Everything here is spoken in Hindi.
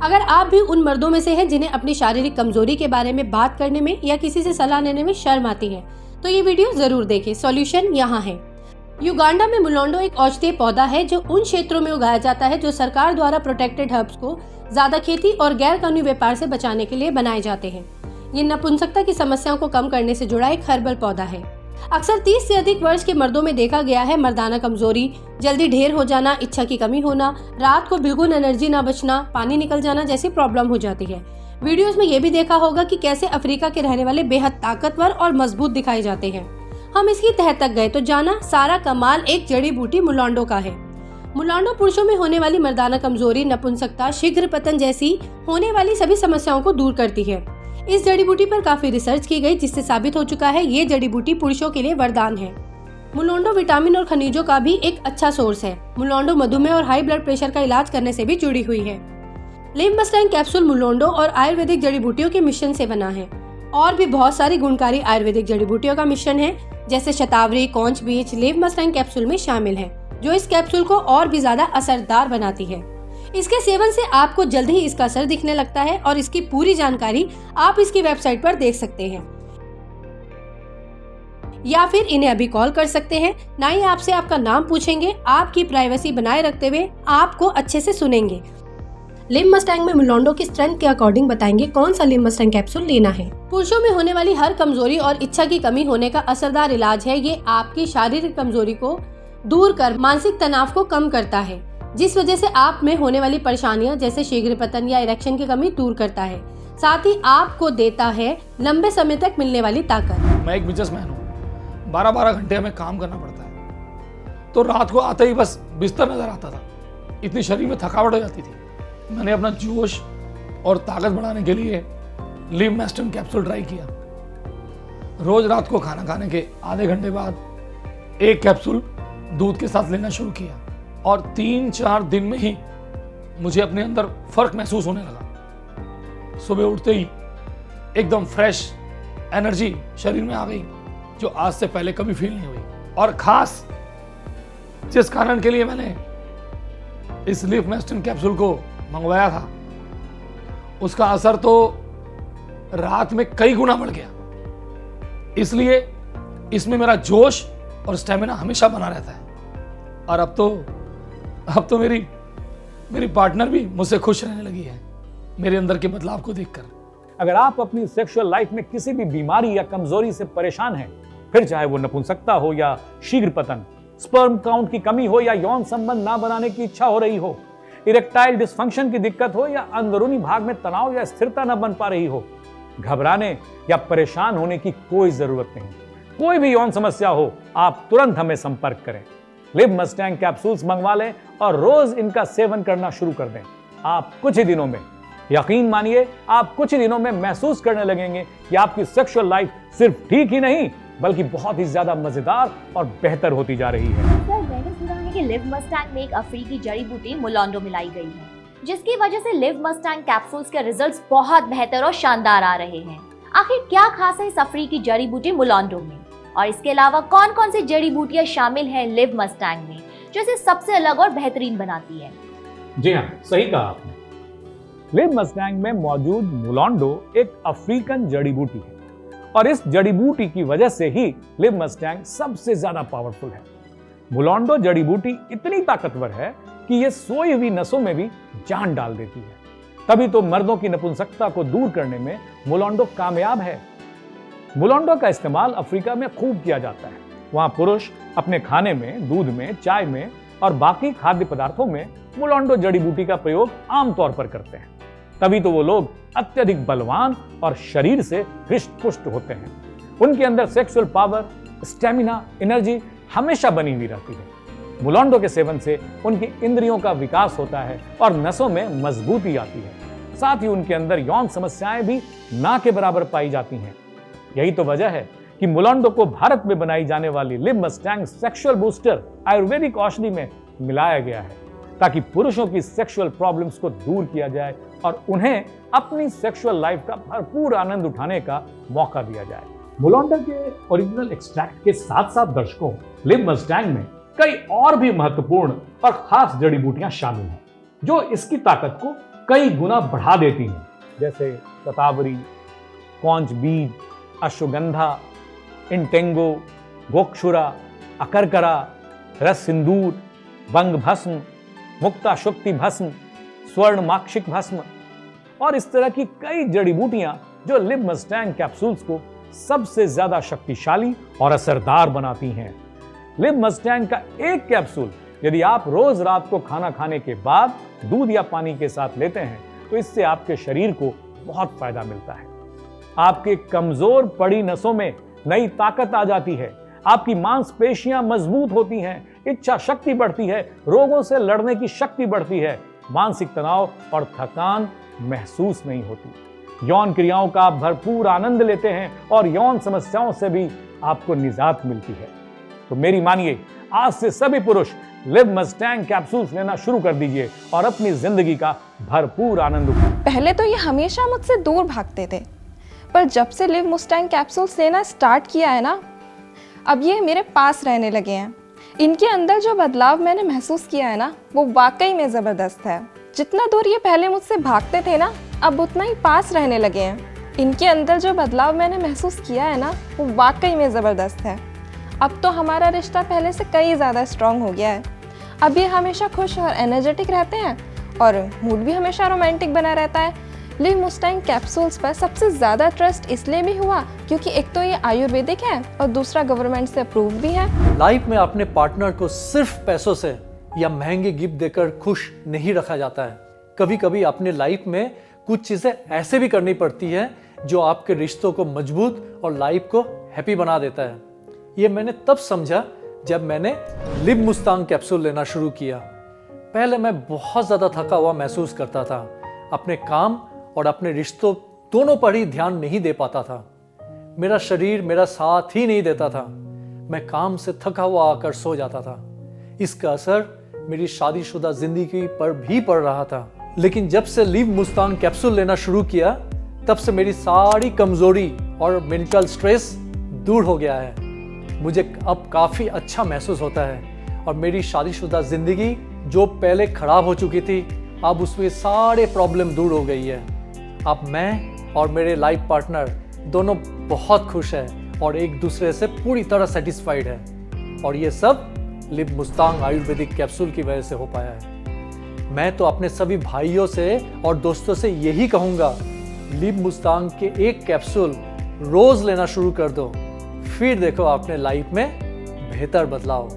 अगर आप भी उन मर्दों में से हैं जिन्हें अपनी शारीरिक कमजोरी के बारे में बात करने में या किसी से सलाह लेने में शर्म आती है, तो ये वीडियो जरूर देखें। सॉल्यूशन यहाँ है। युगांडा में मुलोंडो एक औषधीय पौधा है जो उन क्षेत्रों में उगाया जाता है जो सरकार द्वारा प्रोटेक्टेड हर्ब्स को ज्यादा खेती और गैर कानूनी व्यापार से बचाने के लिए बनाए जाते हैं। ये नपुंसकता की समस्याओं को कम करने से जुड़ा एक हर्बल पौधा है। अक्सर 30 से अधिक वर्ष के मर्दों में देखा गया है मर्दाना कमजोरी, जल्दी ढेर हो जाना, इच्छा की कमी होना, रात को बिल्कुल एनर्जी ना बचना, पानी निकल जाना जैसी प्रॉब्लम हो जाती है। वीडियोस में ये भी देखा होगा कि कैसे अफ्रीका के रहने वाले बेहद ताकतवर और मजबूत दिखाए जाते हैं। हम इसकी तह तक गए तो जाना सारा कमाल एक जड़ी बूटी मुलोंडो का है। मुलोंडो पुरुषों में होने वाली मर्दाना कमजोरी, नपुंसकता, शीघ्र पतन जैसी होने वाली सभी समस्याओं को दूर करती है। इस जड़ी बूटी पर काफी रिसर्च की गई जिससे साबित हो चुका है ये जड़ी बूटी पुरुषों के लिए वरदान है। मुलोंडो विटामिन और खनिजों का भी एक अच्छा सोर्स है। मुलोंडो मधुमेह और हाई ब्लड प्रेशर का इलाज करने से भी जुड़ी हुई है। लिव मस्टैंग कैप्सूल मुलोंडो और आयुर्वेदिक जड़ी बूटियों के मिश्रण से बना है। और भी बहुत सारी गुणकारी आयुर्वेदिक जड़ी बूटियों का मिश्रण है जैसे शतावरी, कौंच बीज लिव मस्टैंग कैप्सूल में शामिल है, जो इस कैप्सूल को और भी ज्यादा असरदार बनाती है। इसके सेवन से आपको जल्द ही इसका असर दिखने लगता है और इसकी पूरी जानकारी आप इसकी वेबसाइट पर देख सकते हैं या फिर इन्हें अभी कॉल कर सकते हैं। ना ही आपसे आपका नाम पूछेंगे, आपकी प्राइवेसी बनाए रखते हुए आपको अच्छे से सुनेंगे। लिव मस्टैंग में मुलोंडो की स्ट्रेंथ के अकॉर्डिंग बताएंगे कौन सा लिव मस्टैंग कैप्सूल लेना है। पुरुषों में होने वाली हर कमजोरी और इच्छा की कमी होने का असरदार इलाज है। ये आपकी शारीरिक कमजोरी को दूर कर मानसिक तनाव को कम करता है, जिस वजह से आप में होने वाली परेशानियां जैसे शीघ्र पतन या इरेक्शन की कमी दूर करता है। साथ ही आपको देता है लंबे समय तक मिलने वाली ताकत। मैं एक बिजनेसमैन हूँ, 12-12 घंटे हमें काम करना पड़ता है, तो रात को आते ही बस बिस्तर नजर आता था, इतनी शरीर में थकावट हो जाती थी। मैंने अपना जोश और ताकत बढ़ाने के लिए लिव मस्टैंग कैप्सूल ट्राई किया। रोज रात को खाना खाने के आधे घंटे बाद एक कैप्सूल दूध के साथ लेना शुरू किया और 3-4 दिन में ही मुझे अपने अंदर फर्क महसूस होने लगा। सुबह उठते ही एकदम फ्रेश एनर्जी शरीर में आ गई, जो आज से पहले कभी फील नहीं हुई। और खास जिस कारण के लिए मैंने इस लिव मस्टैंग कैप्सूल को मंगवाया था, उसका असर तो रात में कई गुना बढ़ गया। इसलिए इसमें मेरा जोश और स्टेमिना हमेशा बना रहता है। और अब तो मेरी पार्टनर भी मुझसे खुश रहने लगी है मेरे अंदर के बदलाव को देखकर। अगर आप अपनी सेक्सुअल लाइफ में किसी भी बीमारी या कमजोरी से परेशान हैं, फिर चाहे वो नपुंसकता हो या शीघ्र पतन, स्पर्म काउंट की कमी हो या यौन संबंध ना बनाने की इच्छा हो रही हो, इरेक्टाइल डिस्फंक्शन की दिक्कत हो या अंदरूनी भाग में तनाव या स्थिरता न बन पा रही हो, घबराने या परेशान होने की कोई जरूरत नहीं। कोई भी यौन समस्या हो, आप तुरंत हमें संपर्क करें। लिव मस्टैंग कैप्सूल्स मंगवा लें और रोज इनका सेवन करना शुरू कर दें। आप कुछ ही दिनों में, यकीन मानिए, आप कुछ ही दिनों में महसूस करने लगेंगे कि आपकी सेक्सुअल लाइफ सिर्फ ठीक ही नहीं बल्कि बहुत ही ज्यादा मजेदार और बेहतर होती जा रही है। सर, मैंने सुना है कि लिव मस्टैंग में एक अफ्रीकी जड़ी बूटी मुलोंडो मिलाई गई है, जिसकी वजह से लिव मस्टैंग कैप्सूल्स के रिजल्ट्स बहुत बेहतर और शानदार आ रहे हैं। आखिर क्या खास है इस अफ्रीकी जड़ी बूटी मुलोंडो में, और इसके अलावा कौन कौन सी जड़ी बूटियां शामिल हैं लिव मस्टैंग में जो इसे सबसे अलग और बेहतरीन बनाती है? जी हाँ, सही कहा आपने। लिव मस्टैंग में मौजूद मुलोंडो एक अफ्रीकन जड़ी बूटी है और इस जड़ी बूटी की वजह से ही लिव मस्टैंग सबसे ज्यादा पावरफुल है। मुलोंडो जड़ी बूटी इतनी ताकतवर है कि ये सोई हुई नसों में भी जान डाल देती है। तभी तो मर्दों की नपुंसकता को दूर करने में मुलोंडो कामयाब है। मुलोंडो का इस्तेमाल अफ्रीका में खूब किया जाता है। वहां पुरुष अपने खाने में, दूध में, चाय में और बाकी खाद्य पदार्थों में मुलोंडो जड़ी बूटी का प्रयोग आमतौर पर करते हैं। तभी तो वो लोग अत्यधिक बलवान और शरीर से हृष्ट पुष्ट होते हैं। उनके अंदर सेक्सुअल पावर, स्टेमिना, एनर्जी हमेशा बनी हुई रहती है। मुलोंडो के सेवन से उनकी इंद्रियों का विकास होता है और नसों में मजबूती आती है। साथ ही उनके अंदर यौन समस्याएं भी ना के बराबर पाई जाती हैं। यही तो वजह है कि मुलोंडो को भारत में बनाई जाने वाली live Mustang sexual booster Ayurvedic औषधि में मिलाया गया है, ताकि पुरुषों की सेक्सुअल प्रॉब्लम्स को दूर किया जाए और उन्हें अपनी सेक्सुअल लाइफ का भरपूर आनंद उठाने का मौका दिया जाए। मुलोंडो के ओरिजिनल एक्सट्रैक्ट के साथ साथ दर्शकों, लिव मस्टैंग में कई और भी महत्वपूर्ण और खास जड़ी बूटियां शामिल हैं, जो इसकी ताकत को कई गुना बढ़ा देती हैं, जैसे शतावरी, कौंच बीज, अश्वगंधा, इंटेंगो, गोक्षुरा, अकरकरा, रस सिंदूर, बंग भस्म, मुक्ता शुक्ति भस्म, स्वर्ण माक्षिक भस्म और इस तरह की कई जड़ी बूटियां जो लिव मस्टैंग कैप्सूल्स को सबसे ज्यादा शक्तिशाली और असरदार बनाती हैं। लिव मस्टैंग का एक कैप्सूल यदि आप रोज रात को खाना खाने के बाद दूध या पानी के साथ लेते हैं तो इससे आपके शरीर को बहुत फायदा मिलता है। आपके कमजोर पड़ी नसों में नई ताकत आ जाती है, आपकी मांसपेशियां मजबूत होती हैं, इच्छा शक्ति बढ़ती है, रोगों से लड़ने की शक्ति बढ़ती है, मानसिक तनाव और थकान महसूस नहीं होती, यौन क्रियाओं का आप भरपूर आनंद लेते हैं और यौन समस्याओं से भी आपको निजात मिलती है। तो मेरी मानिए, आज से सभी पुरुष लिव मस्टैंग कैप्सूल्स लेना शुरू कर दीजिए और अपनी जिंदगी का भरपूर आनंद उठाएं। पहले तो ये हमेशा मुझसे दूर भागते थे, पर जब से लिव मस्टैंग कैप्सूल्स लेना स्टार्ट किया है ना, अब ये मेरे पास रहने लगे हैं। इनके अंदर जो बदलाव मैंने महसूस किया है ना, वो वाकई में ज़बरदस्त है। जितना दूर ये पहले मुझसे भागते थे ना, अब उतना ही पास रहने लगे हैं। इनके अंदर जो बदलाव मैंने महसूस किया है ना, वो वाकई में ज़बरदस्त है। अब तो हमारा रिश्ता पहले से कई ज़्यादा स्ट्रॉन्ग हो गया है। अब ये हमेशा खुश और एनर्जेटिक रहते हैं और मूड भी हमेशा रोमांटिक बना रहता है। लिव मस्टैंग कैप्सूल्स पर सबसे ज़्यादा ट्रस्ट इसलिए भी हुआ क्योंकि एक तो ये आयुर्वेदिक है और दूसरा गवर्नमेंट से अप्रूव भी है। लाइफ में अपने पार्टनर को सिर्फ पैसों से या महंगे गिफ्ट देकर खुश नहीं रखा जाता है। कभी कभी अपने लाइफ में कुछ चीज़ें ऐसे भी करनी पड़ती है जो आपके रिश्तों को मजबूत और लाइफ को हैप्पी बना देता है। ये मैंने तब समझा जब मैंने लिव मस्टैंग कैप्सूल लेना शुरू किया। पहले मैं बहुत ज़्यादा थका हुआ महसूस करता था, अपने काम और अपने रिश्तों दोनों पर ही ध्यान नहीं दे पाता था। मेरा शरीर मेरा साथ ही नहीं देता था। मैं काम से थका हुआ आकर सो जाता था। इसका असर मेरी शादीशुदा जिंदगी पर भी पड़ रहा था। लेकिन जब से लिव मस्टैंग कैप्सूल लेना शुरू किया, तब से मेरी सारी कमजोरी और मेंटल स्ट्रेस दूर हो गया है। मुझे अब काफ़ी अच्छा महसूस होता है और मेरी शादीशुदा जिंदगी जो पहले खराब हो चुकी थी, अब उसमें सारे प्रॉब्लम दूर हो गई है। अब मैं और मेरे लाइफ पार्टनर दोनों बहुत खुश हैं और एक दूसरे से पूरी तरह सेटिस्फाइड है। और ये सब लिव मस्टैंग आयुर्वेदिक कैप्सूल की वजह से हो पाया है। मैं तो अपने सभी भाइयों से और दोस्तों से यही कहूँगा, लिव मस्टैंग के एक कैप्सूल रोज लेना शुरू कर दो, फिर देखो अपने लाइफ में बेहतर बदलाव।